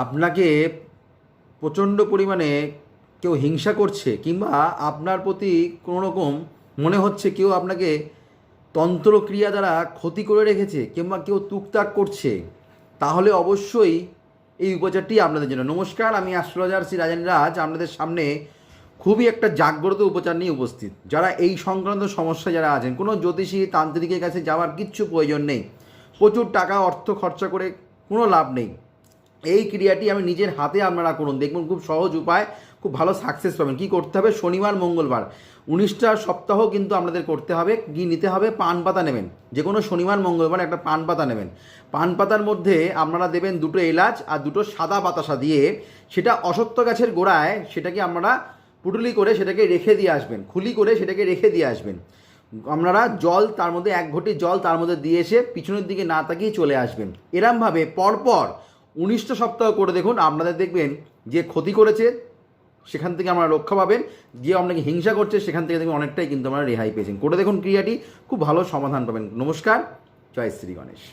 আপনাকে প্রচণ্ড পরিমাণে কেউ হিংসা করছে, কিংবা আপনার প্রতি কোনো রকম মনে হচ্ছে কেউ আপনাকে তন্ত্রক্রিয়া দ্বারা ক্ষতি করে রেখেছে, কিংবা কেউ তুকতাক করছে, তাহলে অবশ্যই এই উপচারটি আপনাদের জন্য। নমস্কার, আমি অ্যাস্ট্রোলজার শ্রী রাজেন রাজ আপনাদের সামনে খুবই একটা জাগ্রত উপচার নিয়ে উপস্থিত। যারা এই সংক্রান্ত সমস্যা যারা আছেন, কোনো জ্যোতিষী তান্ত্রিকের কাছে যাওয়ার কিচ্ছু প্রয়োজন নেই, প্রচুর টাকা অর্থ খরচা করে কোনো লাভ নেই। এই ক্রিয়াটি আমি নিজের হাতে আপনারা করুন, দেখবেন খুব সহজ উপায়, খুব ভালো সাকসেস পাবেন। কী করতে হবে? শনিবার মঙ্গলবার 19টা সপ্তাহ কিন্তু আপনাদের করতে হবে। কী নিতে হবে? পান পাতা নেবেন, যে কোনো শনিবার মঙ্গলবার একটা পান পাতা নেবেন। পান পাতার মধ্যে আপনারা দেবেন 2টো এলাচ আর 2টো সাদা বাতাসা দিয়ে, সেটা অশ্বত্থ গাছের গোড়ায় সেটাকে আপনারা পুটুলি করে সেটাকে রেখে দিয়ে আসবেন, খুলি করে সেটাকে রেখে দিয়ে আসবেন। আপনারা জল তার মধ্যে 1 ঘটি জল তার মধ্যে দিয়ে এসে পিছনের দিকে না তাকিয়ে চলে আসবেন। এরমভাবে পরপর 19টা সপ্তাহ করে দেখুন, আপনাদের দেখবেন যে ক্ষতি করেছে সেখান থেকে আপনারা রক্ষা পাবেন, যে আপনাকে হিংসা করছে সেখান থেকে দেখবেন অনেকটাই কিন্তু আপনারা রেহাই পেয়েছেন। করে দেখুন, ক্রিয়াটি খুব ভালো সমাধান পাবেন। নমস্কার, জয় শ্রী গণেশ।